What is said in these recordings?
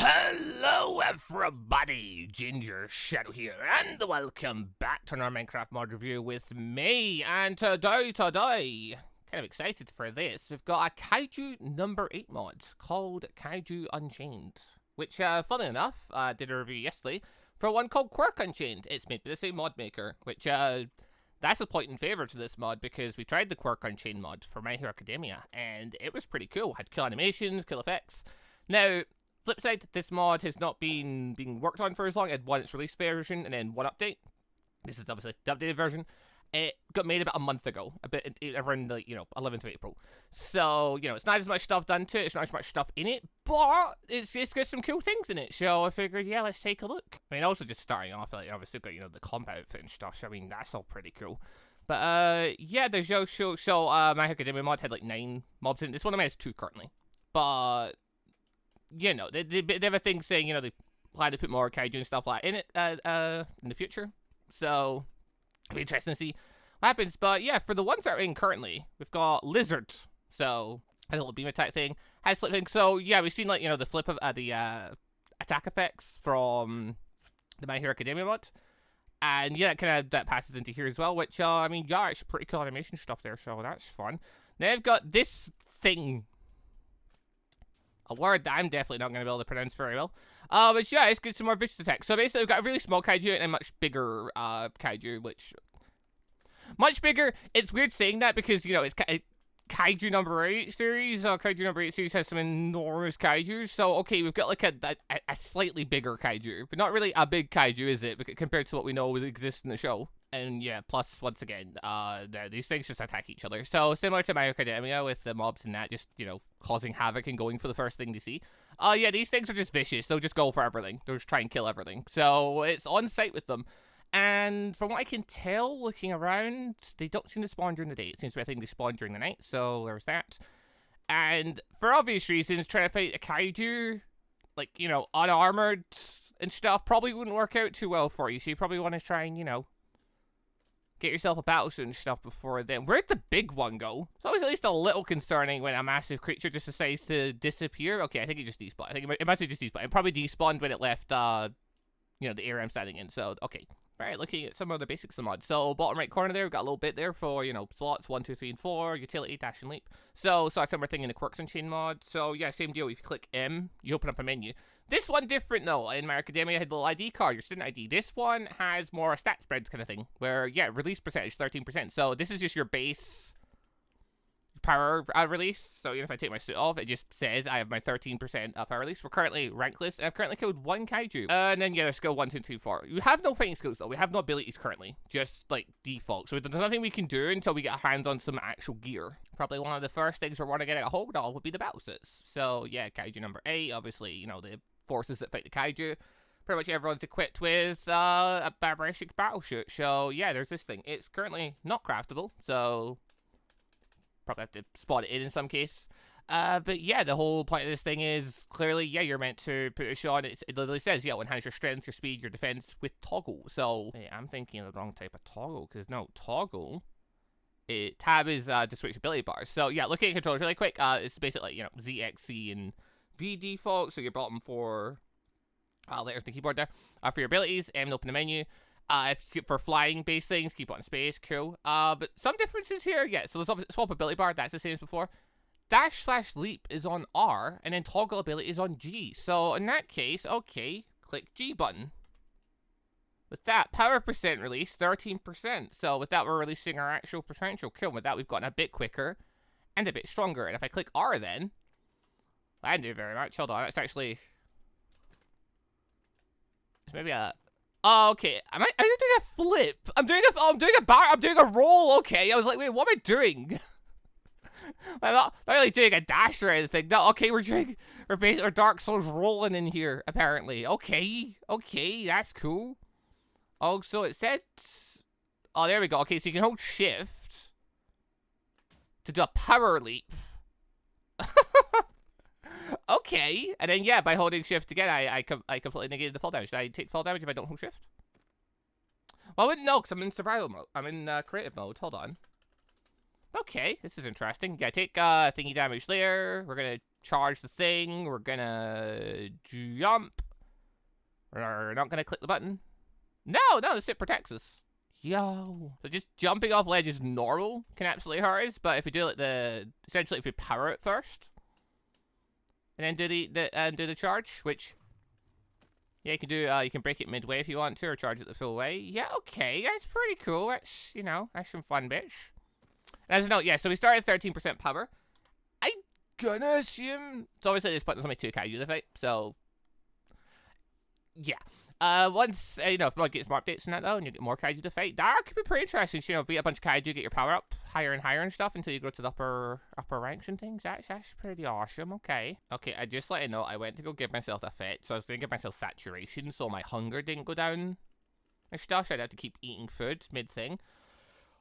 Hello everybody, Gingershadow here, and welcome back to our Minecraft mod review with me. And today, kind of excited for this, we've got a Kaiju number 8 mod called Kaiju Unchained, which, funny enough, did a review yesterday for one called Quirk Unchained. It's made by the same mod maker, which, that's a point in favor to this mod because we tried the Quirk Unchained mod for My Hero Academia, and it was pretty cool. Had cool animations, cool effects. Now, flip side, this mod has not been being worked on for as long. It had its release version and then one update. This is obviously the updated version. It got made about a month ago, around the 11th of April. So it's not as much stuff done to it. It's not as much stuff in it, but it's got some cool things in it. So I figured, yeah, let's take a look. I mean, also just starting off, like obviously got the combat outfit and stuff. So I mean, that's all pretty cool. But yeah, there's My Hero Academia mod had like 9 mobs in it. This one of mine has 2 currently, but they have a thing saying, they plan to put more kaiju and stuff like in it in the future. So it'll be interesting to see what happens. But yeah, for the ones that are in currently, we've got Lizard. So a little beam attack thing, has flip thing. So yeah, we've seen the flip of the attack effects from the My Hero Academia mod. And yeah, that passes into here as well, which I mean, yeah, it's pretty cool animation stuff there, so that's fun. Then I've got this thing. A word that I'm definitely not going to be able to pronounce very well. But yeah, it's good, some more vicious attacks. So basically, we've got a really small kaiju and a much bigger kaiju, which... Much bigger. It's weird saying that because, it's Kaiju number 8 series. Kaiju number 8 series has some enormous kaiju. So, okay, we've got like a slightly bigger kaiju. But not really a big kaiju, is it? Compared to what we know exists in the show. And yeah, plus, once again, these things just attack each other. So, similar to My Hero Academia with the mobs and that, just, causing havoc and going for the first thing they see. Yeah, these things are just vicious. They'll just go for everything. They'll just try and kill everything. So, it's on site with them. And from what I can tell, looking around, they don't seem to spawn during the day. It seems to be a thing they spawn during the night, so there's that. And for obvious reasons, trying to fight a kaiju, like, unarmored and stuff, probably wouldn't work out too well for you. So you probably want to try and, get yourself a battlesuit and stuff before then. Where'd the big one go? It's always at least a little concerning when a massive creature just decides to disappear. Okay, I think it just despawned. I think it must have just despawned. It probably despawned when it left, the area I'm standing in. So, okay. Alright, looking at some of the basics of the mod. So, bottom right corner there, we've got a little bit there for, slots 1, 2, 3, and 4, utility, dash, and leap. So a similar thing in the Quirks Unchained mod. So, yeah, same deal. If you click M, you open up a menu. This one different, though. In My Academia, I had the little ID card, your student ID. This one has more stat spreads kind of thing, where, yeah, release percentage, 13%. So, this is just your base power release. So even if I take my suit off, it just says I have my 13% power release. We're currently rankless, and I've currently killed 1 kaiju. And then, yeah, there's skill 1, 2, 3, 4. You have no fighting skills, though. We have no abilities currently. Just, like, default. So there's nothing we can do until we get our hands on some actual gear. Probably one of the first things we're going to get a hold of would be the battle suits. So, yeah, kaiju number 8. Obviously, the forces that fight the kaiju. Pretty much everyone's equipped with a barbaric battle suit. So, yeah, there's this thing. It's currently not craftable, so... probably have to spot it in some case. But yeah, the whole point of this thing is clearly, yeah, you're meant to put a shot. It literally says, yeah, enhance your strength, your speed, your defense with toggle. So, hey, I'm thinking of the wrong type of toggle, because no, toggle, tab is to switch ability bars. So yeah, looking at controls really quick, it's basically, Z, X, C, and V default. So your bottom 4 letters on the keyboard there. For your abilities, M to open the menu. For flying based things, keep on space, cool. But some differences here, yeah, so there's obviously swap ability bar, that's the same as before. Dash/leap is on R, and then toggle ability is on G. So in that case, okay, click G button. With that, power percent release, 13%. So with that, we're releasing our actual potential kill. With that, we've gotten a bit quicker and a bit stronger. And if I click R then, I didn't do very much. Hold on, it's actually... it's maybe a... oh, okay. Am I doing a flip? I'm doing a roll. Okay. I was like, wait, what am I doing? I'm not really doing a dash or anything. No, okay, we're Dark Souls rolling in here, apparently. Okay, that's cool. Oh, so it said, oh, there we go. Okay, so you can hold shift to do a power leap. Okay, and then yeah, by holding shift again, I completely negated the fall damage. Should I take fall damage if I don't hold shift? Well, I wouldn't know, because I'm in survival mode. I'm in creative mode. Hold on. Okay, this is interesting. Yeah, take thingy damage there. We're gonna charge the thing. We're gonna jump. We're not gonna click the button. No, this it protects us. Yo. So just jumping off ledges normal can absolutely hurt us, but if we do like essentially if we power it first, and then do the charge, which yeah, you can do. You can break it midway if you want to, or charge it the full way. Yeah, okay, that's pretty cool. That's that's some fun bits. As a note, yeah, so we started 13% power. I'm gonna assume... So obviously this button's only 2 kaiju to fight, so... Yeah. Once, if one gets more updates and that though, and you get more kaiju to fight, that could be pretty interesting. So, beat a bunch of kaiju, get your power up higher and higher and stuff until you go to the upper ranks and things. That's pretty awesome, okay. Okay, I just let you know, I went to go give myself a fit, so I was going to give myself saturation so my hunger didn't go down and stuff, so I'd have to keep eating food mid-thing.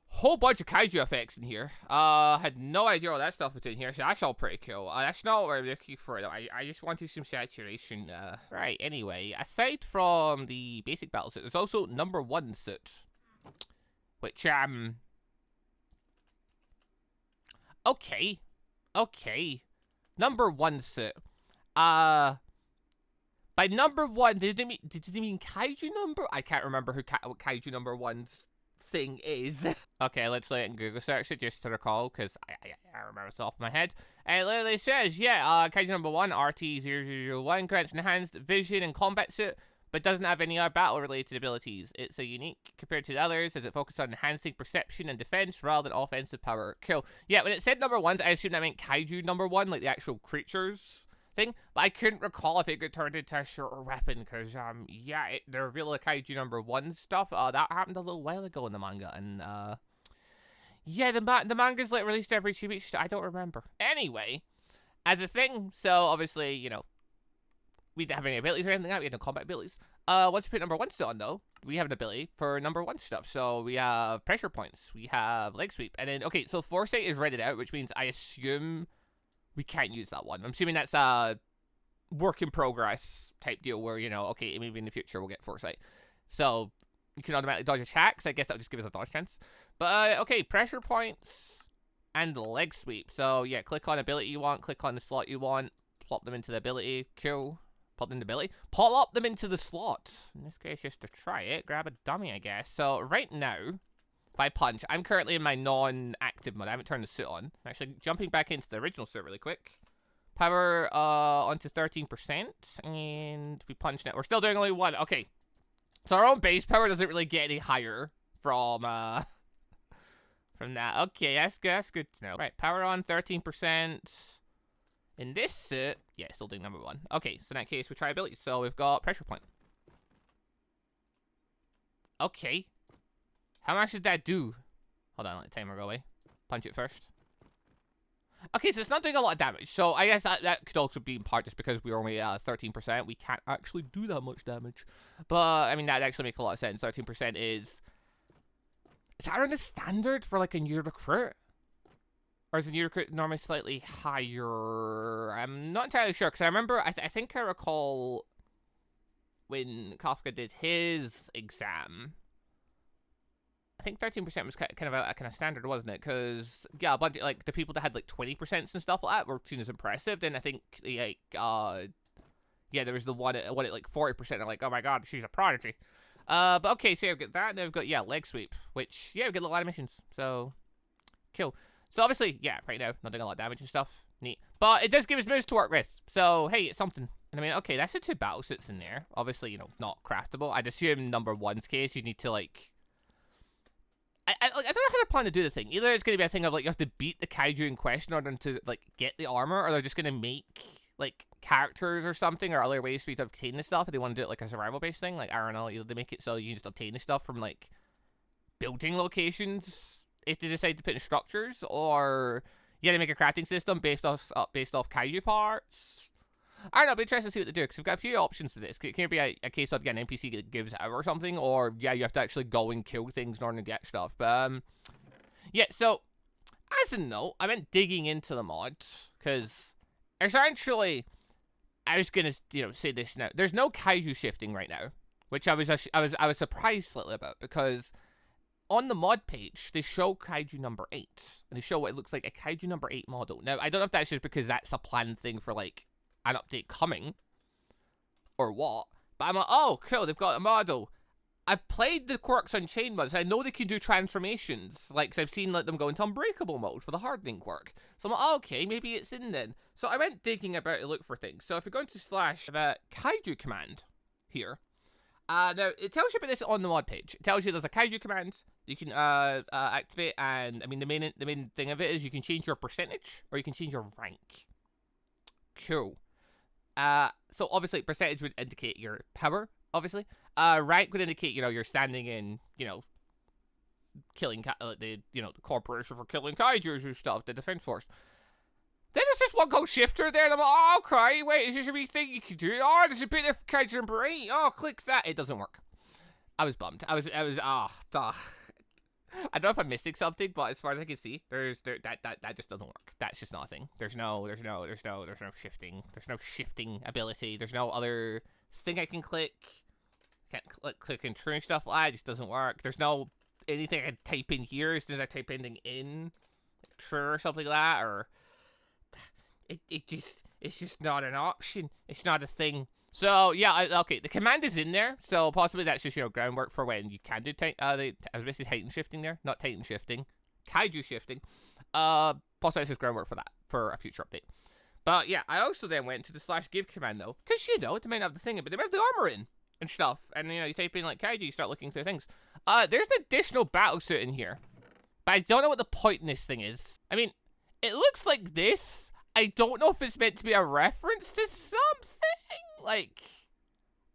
Whole bunch of kaiju effects in here. Had no idea all that stuff was in here, so that's all pretty cool. That's not what I'm looking for, though. I just wanted some saturation. Right, anyway, aside from the basic battle suit, there's also number 1 suit. Which, okay. Number 1 suit. By number 1, did they mean kaiju number? I can't remember what kaiju number 1's thing is. Okay, let's let it Google search it just to recall, because I remember it's off my head. And it literally says, yeah, kaiju number 1, RT-0001, grants enhanced vision and combat suit, but doesn't have any other battle-related abilities. It's a unique compared to the others, as it focuses on enhancing perception and defense rather than offensive power. Cool. Yeah, when it said number 1, I assumed that meant kaiju number 1, like the actual creatures thing, but I couldn't recall if it could turn into a shorter weapon, because, yeah, the real kaiju number 1 stuff, that happened a little while ago in the manga, and, yeah, the manga's, like, released every 2 weeks, I don't remember. Anyway, as a thing, so, obviously, we didn't have any abilities or anything like that, we had no combat abilities. Once we put number 1 still on, though, we have an ability for number 1 stuff, so we have pressure points, we have leg sweep, and then, okay, so foresight is redded out, which means I assume we can't use that one. I'm assuming that's a work in progress type deal where, okay, maybe in the future we'll get foresight. So you can automatically dodge attacks. I guess that'll just give us a dodge chance. But, okay, pressure points and leg sweep. So, yeah, click on ability you want, click on the slot you want, plop them into the ability. Cool. Plop them into the ability. Plop them into the slot. In this case, just to try it, grab a dummy, I guess. So, right now, by punch, I'm currently in my non-active mode. I haven't turned the suit on. Actually, jumping back into the original suit really quick. Power onto 13%, and we punch now. We're still doing only 1. Okay, so our own base power doesn't really get any higher from that. Okay, that's good to know. Right, power on 13%. In this suit, yeah, still doing number 1. Okay, so in that case, we try abilities. So we've got pressure point. Okay. How much did that do? Hold on, let the timer go away. Punch it first. Okay, so it's not doing a lot of damage. So I guess that could also be in part just because we're only 13%. We can't actually do that much damage. But, I mean, that actually makes a lot of sense. 13% is... Is that around the standard for, like, a new recruit? Or is a new recruit normally slightly higher? I'm not entirely sure, because I remember... I think I recall when Kafka did his exam... I think 13% was kind of standard, wasn't it? Because, yeah, a bunch of, like, the people that had, like, 20% and stuff like that were seen as impressive. Then I think, like, yeah, there was the one at like, 40%. And like, oh my god, she's a prodigy. But, okay, so we've got that. And then we've got, yeah, leg sweep. Which, yeah, we've got a lot of missions. So, cool. So, obviously, yeah, right now, not doing a lot of damage and stuff. Neat. But it does give us moves to work with. So, hey, it's something. And I mean, okay, that's the 2 battle suits in there. Obviously, not craftable. I'd assume number 1's case, you need to, like... I don't know how they're planning to do this thing. Either it's going to be a thing of, like, you have to beat the kaiju in question in order to, like, get the armor, or they're just going to make, like, characters or something, or other ways for you to obtain this stuff if they want to do it, like, a survival-based thing. Like, I don't know, either they make it so you can just obtain the stuff from, like, building locations if they decide to put in structures, or, yeah, they make a crafting system based off kaiju parts. I don't know, it'll be interesting to see what they do, because we've got a few options for this. It can be a case of, again, an NPC that gives it out or something, or, yeah, you have to actually go and kill things in order to get stuff. But, yeah, so, as a note, I went digging into the mods, because essentially, I was going to, say this now. There's no kaiju shifting right now, which I was surprised slightly about, because on the mod page, they show Kaiju number 8. And they show what it looks like a Kaiju number 8 model. Now, I don't know if that's just because that's a planned thing for, like, an update coming. Or what. But I'm like, oh, cool, they've got a model. I've played the Quirks Unchained mods. I know they can do transformations. Like, cause I've seen like, them go into Unbreakable mode for the hardening quirk. So I'm like, oh, okay, maybe it's in then. So I went digging about to look for things. So if you go into slash the Kaiju command here. Now, it tells you about this on the mod page. It tells you there's a Kaiju command you can activate. And, I mean, the main thing of it is you can change your percentage or you can change your rank. Cool. So obviously percentage would indicate your power, obviously. Rank would indicate, you know, you're standing in, you know, killing, the corporation for killing kaijus and stuff, the defense force. Then there's this one called Shifter there, and I'm like, oh, okay, wait, is this a wee thing you can do? Oh, there's a bit of Kaiju number 8. Oh, click that. It doesn't work. I was bummed. I don't know if I'm missing something, but as far as I can see, that just doesn't work. That's just not a thing. There's no shifting. There's no shifting ability. There's no other thing I can click. Can't click and turn stuff. It just doesn't work. There's no anything I can type in here as soon as I type anything in, like true or something like that, or it's just not an option. It's not a thing. So yeah, okay, the command is in there, so possibly that's just, you know, groundwork for when you can do I was basically Titan shifting there, not Titan shifting, Kaiju shifting. Possibly it's just groundwork for that for a future update. But yeah, I also then went to the slash give command though, because you know they might have the thing, but they might have the armor in and stuff, and you know you type in like Kaiju, you start looking through things. There's an additional battle suit in here, but I don't know what the point in this thing is. I mean, it looks like this. I don't know if it's meant to be a reference to something. Like,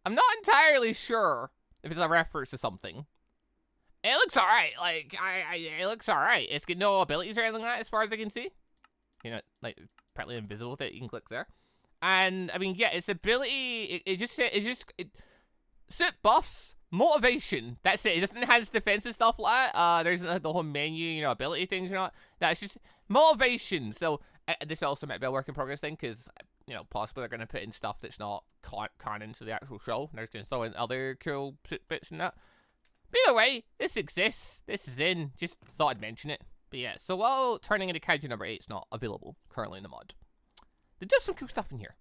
I'm not entirely sure if it's a reference to something. It looks alright. Like, it looks alright. It's got no abilities or anything like that as far as I can see. You know, like, apparently invisible that you can click there. And, I mean, yeah, its ability, suit buffs, motivation. That's it. It doesn't enhance defense and stuff like that. There's the whole menu, you know, ability things, you know. That's just motivation. So, this also might be a work in progress thing, because, you know, possibly they're going to put in stuff that's not canon to the actual show. They're going to throw in other cool bits and that. But either way, this exists. This is in. Just thought I'd mention it. But yeah, so while turning into Kaiju number 8 is not available currently in the mod, they do have some cool stuff in here.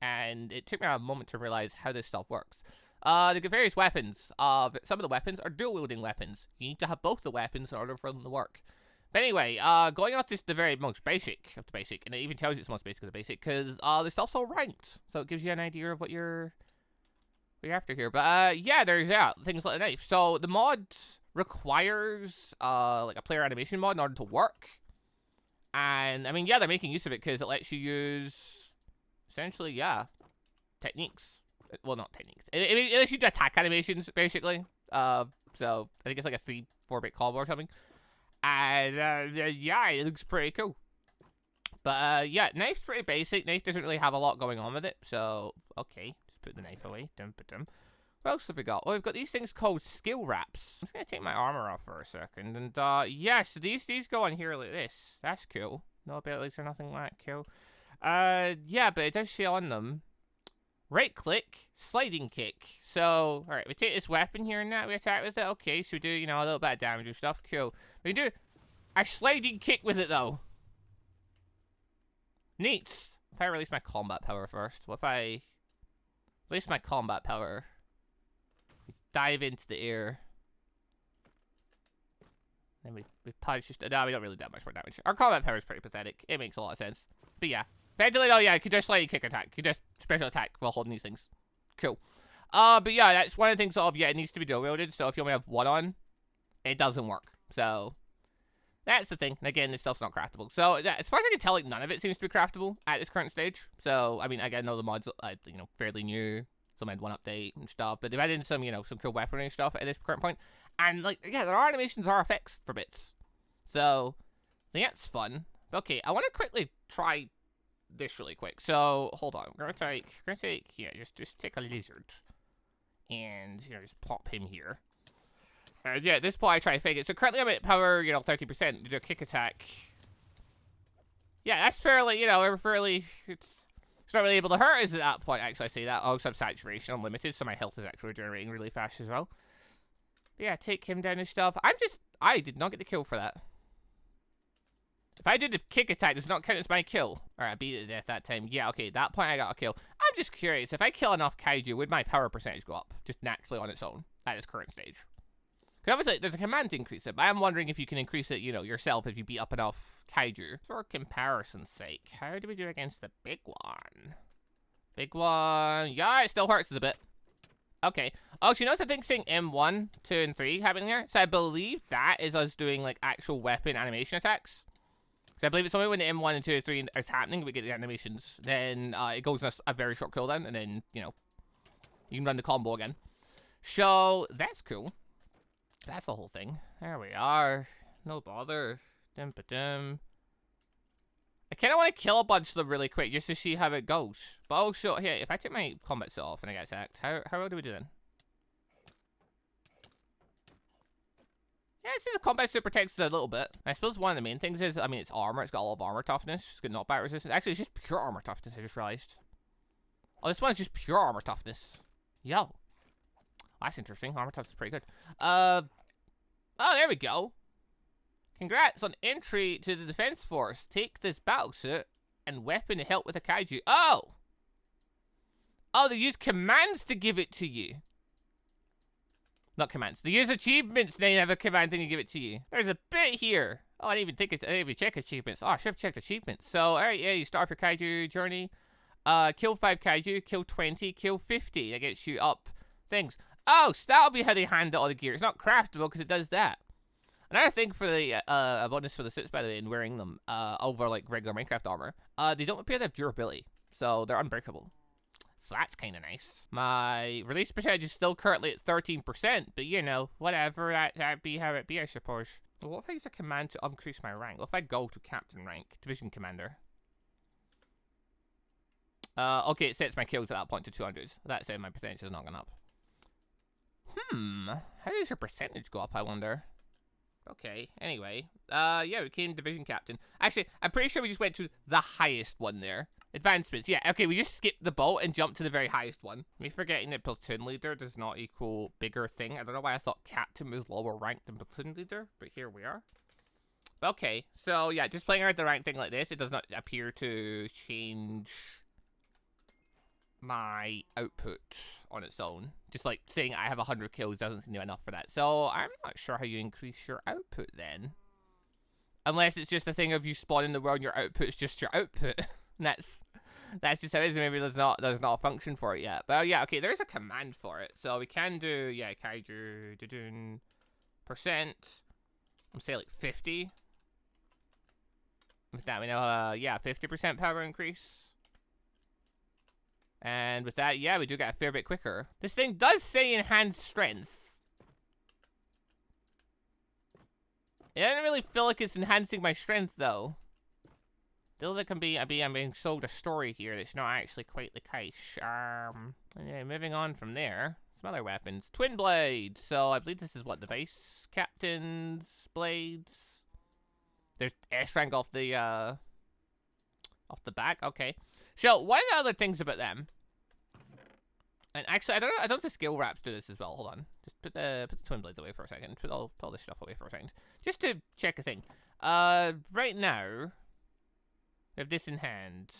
And it took me a moment to realize how this stuff works. They get various weapons. Some of the weapons are dual-wielding weapons. You need to have both the weapons in order for them to work. But anyway, going on to the very most basic of the basic, and it even tells you it's the most basic of the basic, because this stuff's all ranked, so it gives you an idea of what you're after here. But yeah, there's things like the knife. So the mod requires like a player animation mod in order to work, and I mean, yeah, they're making use of it because it lets you use essentially, techniques. Well, not techniques. It lets you do attack animations basically. So I think it's like a 3-4-bit combo or something. And, yeah, it looks pretty cool. But, yeah, knife's pretty basic. Knife doesn't really have a lot going on with it. So, okay, just put the knife away. What else have we got? Well, we've got these things called skill wraps. I'm just going to take my armor off for a second. And, yeah, so these go on here like this. That's cool. No abilities or nothing like that. Cool. Yeah, but it does say on them, right-click, sliding kick. So, alright, we take this weapon here and that, we attack with it. Okay, so we do, you know, a little bit of damage and stuff. Cool. We can do a sliding kick with it, though. Neat. If I release my combat power first, what if I release my combat power? We dive into the air. Then we punch just... No, we don't really do that much more damage. Our combat power is pretty pathetic. It makes a lot of sense. But yeah. Eventually, oh yeah, you could just sliding kick attack. You could just special attack while holding these things. Cool. But yeah, that's one of the things of, yeah, it needs to be dual wielded. So if you only have one on, it doesn't work. So that's the thing. And again, this stuff's not craftable. So yeah, as far as I can tell, like, none of it seems to be craftable at this current stage. So, I mean, again, I know the mods, you know, fairly new. Some had one update and stuff, but they've added in some, you know, some cool weaponry and stuff at this current point. And, like, yeah, there are animations or effects for bits. So, I think that's fun. But, okay, I want to quickly try this really quick. So, hold on. We're gonna take, yeah, just take a lizard. And, you know, just pop him here. Yeah, at this point I try to fake it. So currently I'm at power, you know, 30% to do a kick attack. Yeah, that's fairly, you know, it's not really able to hurt us at that point. Actually, I say that. Also, I'm saturation unlimited, so my health is actually regenerating really fast as well. But yeah, take him down and stuff. I did not get the kill for that. If I did the kick attack, does not count as my kill. Alright, I beat it to death that time. Yeah, okay, that point I got a kill. I'm just curious, if I kill enough kaiju, would my power percentage go up? Just naturally on its own, at its current stage. Because obviously, there's a command to increase it, but I'm wondering if you can increase it, you know, yourself if you beat up enough kaiju. For comparison's sake, how do we do against the big one? Big one, yeah, it still hurts a bit. Okay. Oh, so you notice I think saying M1, 2, and 3 happening there? So I believe that is us doing, like, actual weapon animation attacks. So I believe it's only when the M1 and 2 and 3 is happening we get the animations. Then it goes on a very short cooldown, and then, you know, you can run the combo again. So, that's cool. That's the whole thing. There we are. No bother. Dum-ba-dum. I kind of want to kill a bunch of them really quick just to see how it goes. But also, here, if I take my combat set off and I get attacked, how well do we do then? Yeah, see, the combat suit protects it a little bit. I suppose one of the main things is, I mean, it's armor. It's got a lot of armor toughness. It's got knockback resistance. Actually, it's just pure armor toughness, I just realized. Oh, this one's just pure armor toughness. Yo. That's interesting. Armor toughness is pretty good. Oh, there we go. Congrats on entry to the defense force. Take this battlesuit and weapon to help with a kaiju. Oh! Oh, they use commands to give it to you. Not commands. They use achievements, then you have a command and you give it to you. There's a bit here. Oh, I didn't even think I didn't even check achievements. Oh, I should have checked achievements. So, alright, yeah, you start your kaiju journey. Kill 5 kaiju, kill 20, kill 50. That gets you up things. Oh, so that'll be how they handle all the gear. It's not craftable because it does that. Another thing for the, a bonus for the suits, by the way, in wearing them, over, like, regular Minecraft armor, they don't appear to have durability. So, they're unbreakable. So that's kind of nice. My release percentage is still currently at 13%, but you know, whatever, that be how it be, I suppose. Well, what if I use a command to increase my rank? What if I go to captain rank, division commander? Okay, it sets my kills at that point to 200. That's it, my percentage has not gone up. How does your percentage go up, I wonder? Okay, anyway. Yeah, we became division captain. Actually, I'm pretty sure we just went to the highest one there. Advancements, yeah, okay, we just skipped the boat and jumped to the very highest one. Me forgetting that platoon leader does not equal bigger thing. I don't know why I thought captain was lower ranked than platoon leader, but here we are. Okay, so yeah, just playing around the rank thing like this, it does not appear to change my output on its own. Just like saying I have 100 kills doesn't seem to be enough for that. So I'm not sure how you increase your output then. Unless it's just a thing of you spawn in the world and your output's just your output. That's just how it is. Maybe there's not a function for it yet. But yeah, okay, there's a command for it. So we can do, yeah, kaiju percent. I'm saying like 50. With that, we know, yeah, 50% power increase. And with that, yeah, we do get a fair bit quicker. This thing does say enhanced strength. It doesn't really feel like it's enhancing my strength, though. Still, that can be, I'm being sold a story here that's not actually quite the case. Yeah, moving on from there. Some other weapons. Twin blades. So, I believe this is what, the vice captain's blades? There's S-rank off the back. Okay. So, one of the other things about them, and actually, I don't know if the skill wraps do this as well. Hold on. Just put the twin blades away for a second. Put all this stuff away for a second. Just to check a thing. Right now, we have this in hand.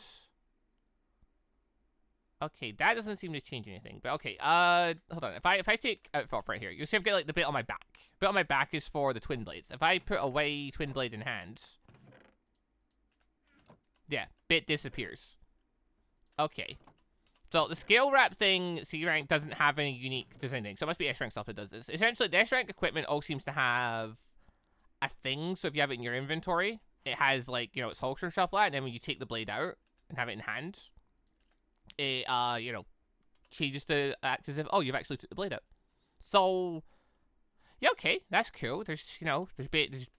Okay, that doesn't seem to change anything. But okay, hold on. If I take outfit off right here, you'll see I've got like the bit on my back. The bit on my back is for the twin blades. If I put away twin blade in hand, yeah, bit disappears. Okay. So the skill wrap thing, C rank doesn't have any unique design thing. So it must be S rank stuff that does this. Essentially, the S rank equipment all seems to have a thing. So if you have it in your inventory, it has like, you know, its holster and stuff like that. And then when you take the blade out and have it in hand, it, you know, changes to act as if, oh, you've actually took the blade out. So, yeah, okay, that's cool. There's, you know, there's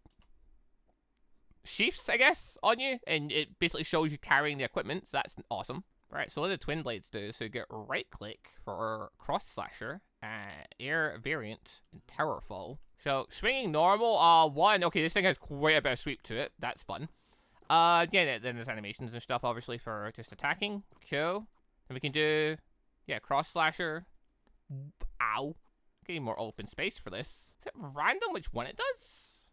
sheaths, I guess, on you. And it basically shows you carrying the equipment. So that's awesome. Right, so what the twin blades do is you get right click for cross slasher, air variant, and tower fall. So swinging normal, one, okay, this thing has quite a bit of sweep to it. That's fun. Yeah, then there's animations and stuff, obviously, for just attacking. Cool. And we can do, yeah, cross slasher. Ow. Getting more open space for this. Is it random which one it does?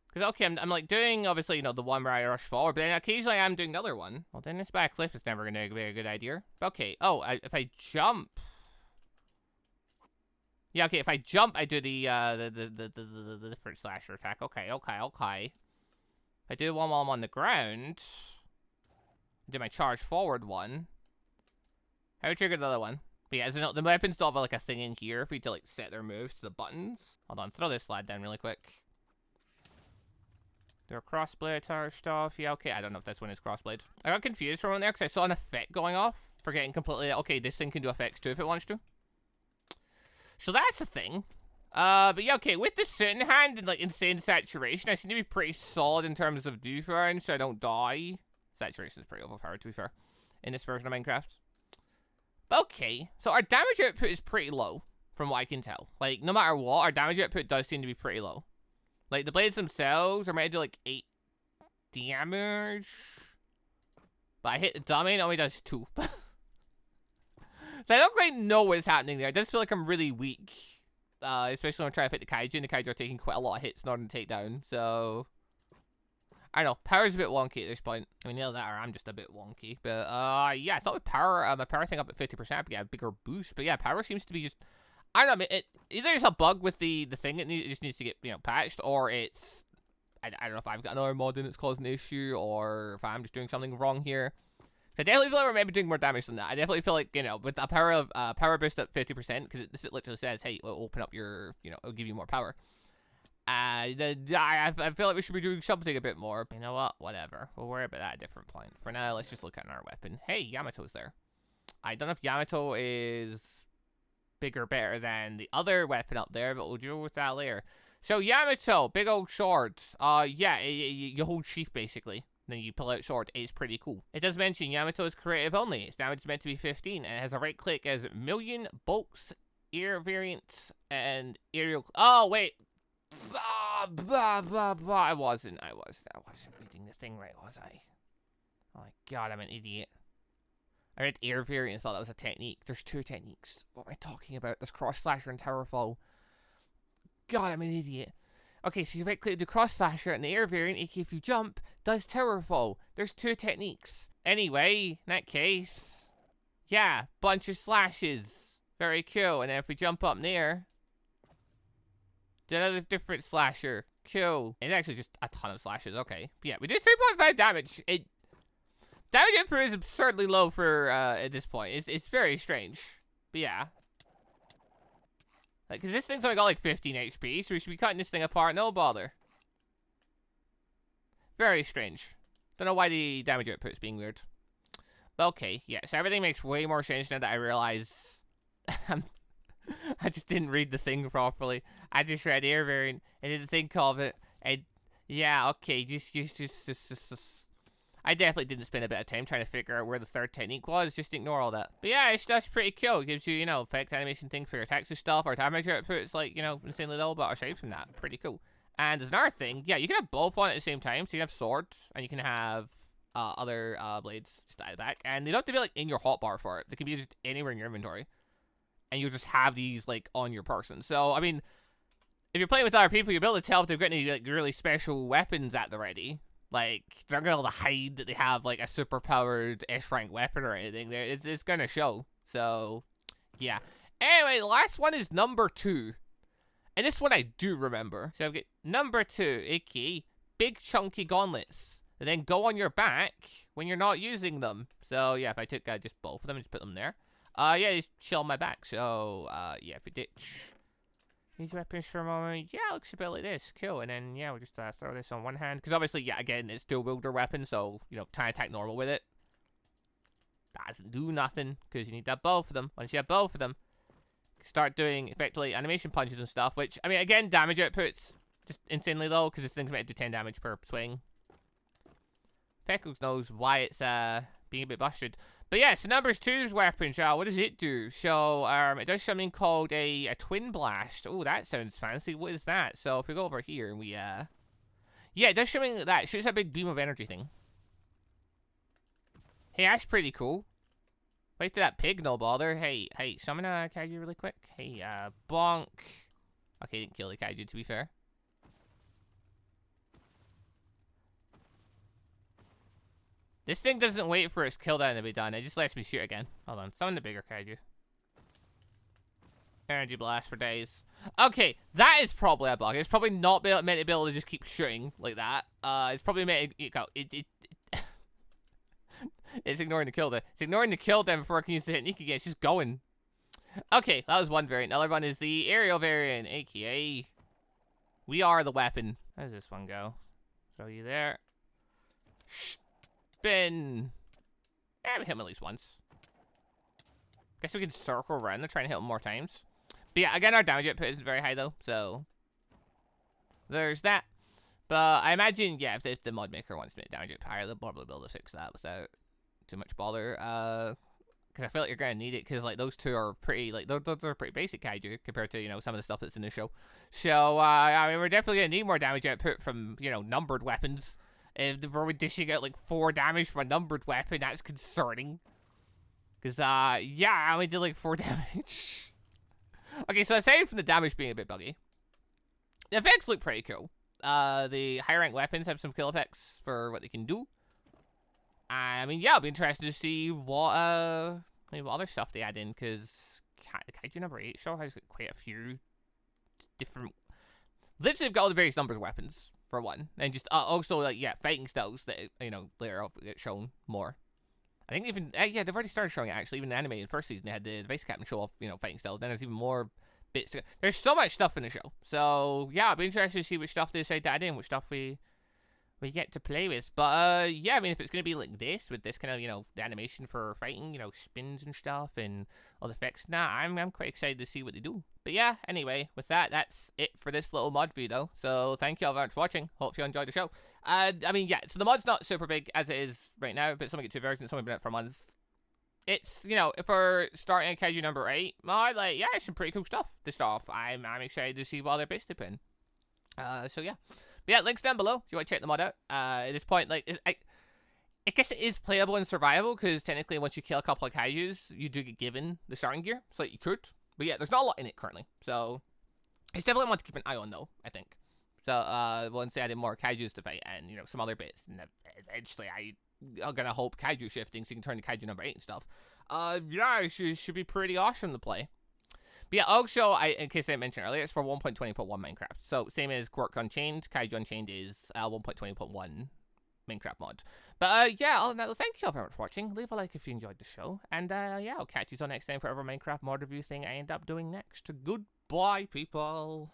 Because, okay, I'm like doing, obviously, you know, the one where I rush forward, but then occasionally I'm doing the other one. Well, then this back cliff is never going to be a good idea. Okay, oh, if I jump... Yeah, okay, if I jump, I do the different slasher attack. Okay. If I do one while I'm on the ground, I do my charge forward one. How would trigger the other one? But yeah, the weapons don't have like a thing in here for you to like set their moves to the buttons. Hold on, throw this lad down really quick. Do a crossblade attack stuff. Yeah, okay, I don't know if this one is crossblade. I got confused for a moment there because I saw an effect going off. Forgetting completely, okay, this thing can do effects too if it wants to. So that's a thing. But yeah, okay, with the suit in hand and like insane saturation, I seem to be pretty solid in terms of defense, so I don't die. Saturation is pretty overpowered, to be fair, in this version of Minecraft. But okay, so our damage output is pretty low, from what I can tell. Like, no matter what, our damage output does seem to be pretty low. Like, the blades themselves are meant to do like 8 damage. But I hit the dummy and it only does 2. So I don't quite know what's happening there. I just feel like I'm really weak. Especially when I'm trying to fit the Kaiju, and the Kaiju are taking quite a lot of hits in order to take down, so... I don't know, power's a bit wonky at this point. I mean, either that or I'm just a bit wonky. But, yeah, I thought with power, my power thing up at 50%, I get a bigger boost. But yeah, power seems to be just... I don't know, either it's a bug with the thing that it just needs to get, you know, patched, or it's... I don't know if I've got another mod in that's causing the issue, or if I'm just doing something wrong here. So I definitely feel like we're maybe doing more damage than that. I definitely feel like, you know, with a power boost at 50%, because it literally says, hey, it'll open up your, you know, it'll give you more power. I feel like we should be doing something a bit more. You know what? Whatever. We'll worry about that at a different point. For now, let's just look at our weapon. Hey, Yamato's there. I don't know if Yamato is bigger or better than the other weapon up there, but we'll deal with that later. So, Yamato, big old sword. Yeah, you hold sheath, basically. Then you pull out sword. It's pretty cool. It does mention Yamato is creative only. Its damage is meant to be 15, and it has a right click as million bolts, air variant, and aerial. Oh wait, I wasn't reading the thing right, was I? Oh my god, I'm an idiot. I read air variant and thought that was a technique. There's 2 techniques. What am I talking about? There's cross slasher and tower fall. God, I'm an idiot. Okay, so you right click the cross slasher and the air variant, aka if you jump, does tower fall. There's 2 techniques. Anyway, in that case, yeah, bunch of slashes. Very cool. And then if we jump up near, do another different slasher. Cool. It's actually just a ton of slashes. Okay. But yeah, we did 3.5 damage. Damage output is absurdly low for at this point. It's very strange. But yeah. Because this thing's only got like 15 HP, so we should be cutting this thing apart, no bother. Very strange. Don't know why the damage output is being weird. But okay, yeah, so everything makes way more sense now that I realize I just didn't read the thing properly. I just read air variant and didn't think of it. And yeah, okay, just I definitely didn't spend a bit of time trying to figure out where the 3rd technique was. Just ignore all that. But yeah, that's pretty cool. It gives you, you know, effect animation thing for your attacks and stuff. Or damage output, it's like, you know, insanely low, but aside from that, pretty cool. And there's another thing. Yeah, you can have both on at the same time. So you can have swords, and you can have other blades just at the back. And they don't have to be, like, in your hotbar for it. They can be just anywhere in your inventory. And you'll just have these, like, on your person. So, I mean, if you're playing with other people, you'll be able to tell if they've got any, like, really special weapons at the ready. Like, they're not going to be able to hide that they have, like, a super-powered S-rank weapon or anything. It's going to show. So, yeah. Anyway, the last one is number 2. And this one I do remember. So I've got number 2, aka big chunky gauntlets. And then go on your back when you're not using them. So, yeah, if I took just both of them and just put them there. Yeah, just chill on my back. So, yeah, if we ditch these weapons for a moment, yeah, it looks a bit like this. Cool. And then, yeah, we'll just throw this on one hand. Because obviously, yeah, again, it's dual wielder weapon. So, you know, try and attack normal with it. That doesn't do nothing. Because you need to have both of them. Once you have both of them, start doing, effectively, animation punches and stuff. Which, I mean, again, damage output's just insanely low. Because this thing's meant to do 10 damage per swing. Feckles knows why it's being a bit busted. But yeah, so number 2's weapon, what does it do? So, it does something called a twin blast. Oh, that sounds fancy. What is that? So, if we go over here and we, yeah, it does something like that. It shoots a big beam of energy thing. Hey, that's pretty cool. Wait to that pig, no bother. Hey, summon a kaiju really quick. Hey, bonk. Okay, didn't kill the kaiju, to be fair. This thing doesn't wait for its kill down to be done. It just lets me shoot again. Hold on, summon the bigger kaiju. Energy blast for days. Okay, that is probably a bug. It's probably not meant to be able to just keep shooting like that. It's probably meant to, it's ignoring the kill then. It's ignoring the kill then before I can use the technique again. It's just going. Okay, that was one variant. Another one is the aerial variant, aka we are the weapon. How does this one go? Throw you there. Spin. Yeah, we hit him at least once. Guess we can circle around and try and hit him more times. But yeah, again, our damage output isn't very high though, so there's that. But I imagine, yeah, if the mod maker wants to make damage output higher, they'll probably be able to fix that without too much bother. Because I feel like you're gonna need it, because like those two are pretty, like those are pretty basic kaiju compared to, you know, some of the stuff that's in the show. So I mean, we're definitely gonna need more damage output from, you know, numbered weapons. If we're dishing out like 4 damage from a numbered weapon, that's concerning. Because yeah, I only did like 4 damage. Okay, so aside from the damage being a bit buggy, the effects look pretty cool. The higher rank weapons have some kill effects for what they can do. I mean, yeah, it'll be interesting to see what other stuff they add in, because Kaiju number 8 sure has quite a few different. Literally, they've got all the various numbers of weapons for one, and just also like, yeah, fighting styles that, you know, later get shown more. I think even yeah, they've already started showing it actually. Even the anime in the first season, they had the Vice Captain show off, you know, fighting styles. Then there's even more bits to go. There's so much stuff in the show. So yeah, I'll be interested to see which stuff they decide to add in, which stuff we get to play with. But yeah, I mean, if it's gonna be like this, with this kind of, you know, the animation for fighting, you know, spins and stuff and all the effects, I'm quite excited to see what they do. But yeah, anyway, with that, that's it for this little mod video. So thank you all very much for watching. Hope you enjoyed the show. I mean, yeah, so the mod's not super big as it is right now, but it's only got 2 versions. It's only been out for a month. It's, you know, if we're starting at Kaiju number 8, mod, like, yeah, it's some pretty cool stuff to start off. I'm excited to see what other bits they put in. So yeah. But yeah, links down below if you want to check the mod out. At this point, like, I guess it is playable in survival, because technically once you kill a couple of kaijus, you do get given the starting gear, so you could. But yeah, there's not a lot in it currently, so it's definitely one to keep an eye on though, I think. So once they add in more kaijus to fight and, you know, some other bits, and eventually I'm gonna hope kaiju shifting so you can turn to Kaiju number 8 and stuff. Yeah, it should be pretty awesome to play. But yeah, also, in case I didn't mention earlier, it's for 1.20.1 Minecraft. So same as Quark Unchained, Kaiju Unchained is 1.20.1 Minecraft mod. But yeah, other than that, thank you all very much for watching. Leave a like if you enjoyed the show. And yeah, I'll catch you all next time for whatever Minecraft mod review thing I end up doing next. Goodbye, people.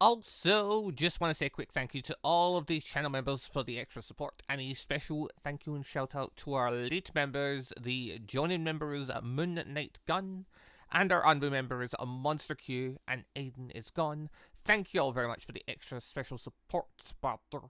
Also, just want to say a quick thank you to all of the channel members for the extra support, and a special thank you and shout out to our elite members, the joining members AdenIsGone, and our ANBU members MonsterQ and AdenIsGone. Thank you all very much for the extra special support. Butter.